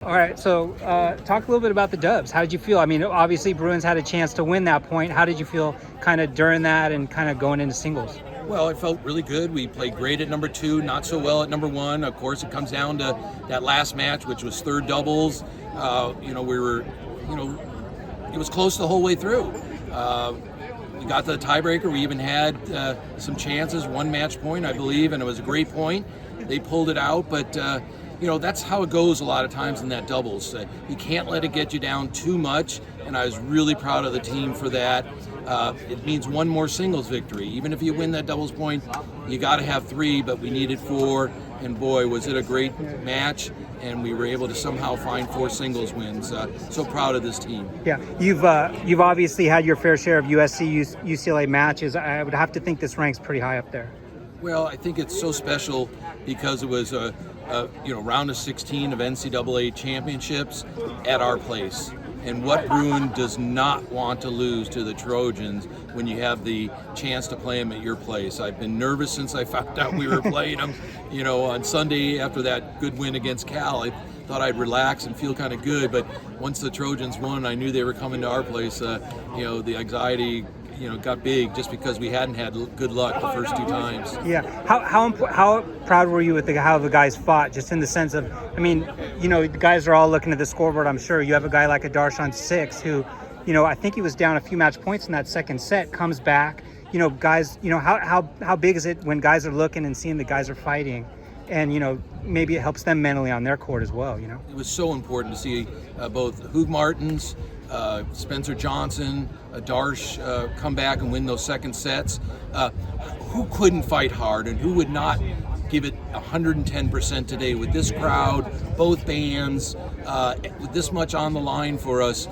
All right, so talk a little bit about the Dubs. How did you feel? I mean, obviously Bruins had a chance to win that point. How did you feel kind of during that and kind of going into singles? Well, it felt really good. We played great at number 2, not so well at number 1. Of course, it comes down to that last match, which was third doubles. We were, it was close the whole way through. We got the tiebreaker. We even had some chances, one match point, I believe, and it was a great point. They pulled it out, but that's how it goes a lot of times in that doubles. You can't let it get you down too much, and I was really proud of the team for that. It means one more singles victory. Even if you win that doubles point, you got to have 3, but we needed 4, and boy, was it a great match, and we were able to somehow find 4 singles wins. So proud of this team. Yeah, you've obviously had your fair share of USC, UCLA matches. I would have to think this ranks pretty high up there. Well, I think it's so special because it was a round of 16 of NCAA championships at our place. And what Bruin does not want to lose to the Trojans when you have the chance to play them at your place? I've been nervous since I found out we were playing them. On Sunday after that good win against Cal, I thought I'd relax and feel kind of good. But once the Trojans won, I knew they were coming to our place. The anxiety got big just because we hadn't had good luck the first 2 times. Yeah. How proud were you with how the guys fought, just in the sense of, the guys are all looking at the scoreboard, I'm sure. You have a guy like a Darshan Six who, I think he was down a few match points in that second set, comes back. Guys, how big is it when guys are looking and seeing the guys are fighting? And, maybe it helps them mentally on their court as well, It was so important to see both Hoog Martins, Spencer Johnson, Darsh come back and win those second sets. Who couldn't fight hard and who would not give it 110% today with this crowd, both bands, with this much on the line for us?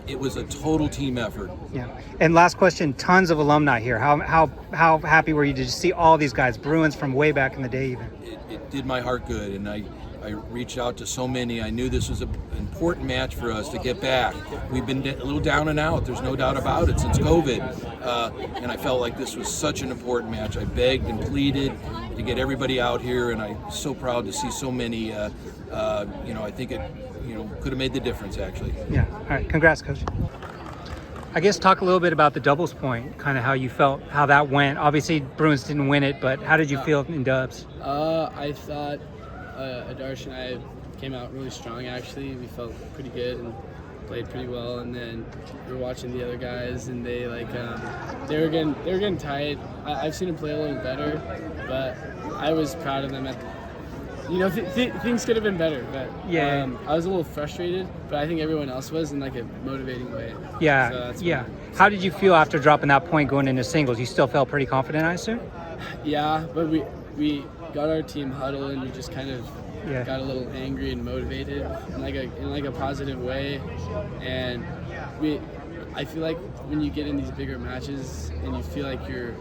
It was a total team effort. Yeah. And last question, tons of alumni here. How happy were you to see all these guys, Bruins from way back in the day even? It did my heart good, and I reached out to so many. I knew this was an important match for us to get back. We've been a little down and out, there's no doubt about it, since COVID. And I felt like this was such an important match. I begged and pleaded to get everybody out here, and I'm so proud to see so many. I think it could have made the difference, actually. Yeah. All right. Congrats, Coach. I guess talk a little bit about the doubles point, kind of how you felt, how that went. Obviously, Bruins didn't win it, but how did you feel in dubs? I thought Adarsh and I came out really strong, actually. We felt pretty good and played pretty well, and then we were watching the other guys, and they they were getting tight. I've seen them play a little better, but I was proud of them. Things could have been better, but yeah. I was a little frustrated, but I think everyone else was in a motivating way. Yeah, so How did you feel after dropping that point going into singles? You still felt pretty confident, I assume? Yeah, but we got our team huddle and we just kind of got a little angry and motivated in a positive way, and I feel like when you get in these bigger matches and you feel like you're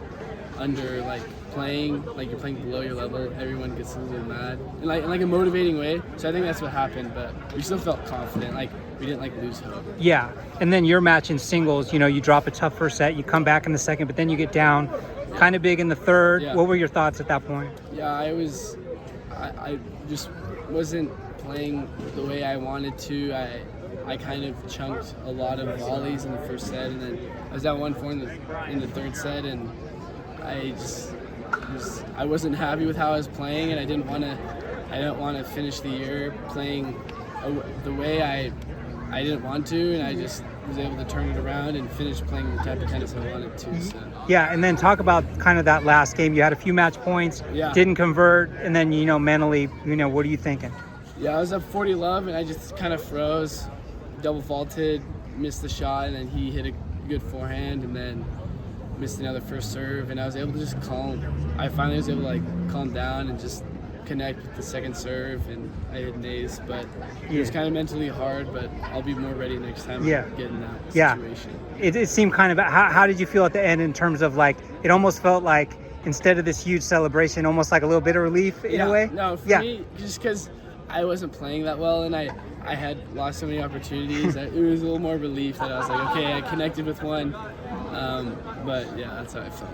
under playing you're playing below your level, everyone gets a little mad in a motivating way. So I think that's what happened, but we still felt confident, we didn't lose hope. Yeah. And then your match in singles, you drop a tough first set, you come back in the second, but then you get down kind of big in the third. Yeah. What were your thoughts at that point? Yeah, I just wasn't playing the way I wanted to. I kind of chunked a lot of volleys in the first set, and then I was at 1-4 in the third set, and I wasn't happy with how I was playing, and I didn't want to finish the year playing the way I didn't want to, and I just was able to turn it around and finish playing the type of tennis I wanted to. So. Yeah, and then talk about kind of that last game. You had a few match points, didn't convert, and then mentally, what are you thinking? Yeah, I was up 40-love, and I just kind of froze, double faulted, missed the shot, and then he hit a good forehand, and then missed another first serve, and I was able to just I finally was able to calm down and just connect with the second serve, and I hit an ace, but it was kind of mentally hard, but I'll be more ready next time to get in that situation. It seemed kind of, how did you feel at the end in terms of it almost felt like instead of this huge celebration, almost like a little bit of relief in a way? No, for me, just because I wasn't playing that well and I had lost so many opportunities, it was a little more relief that I was okay, I connected with one. But yeah, that's how I felt.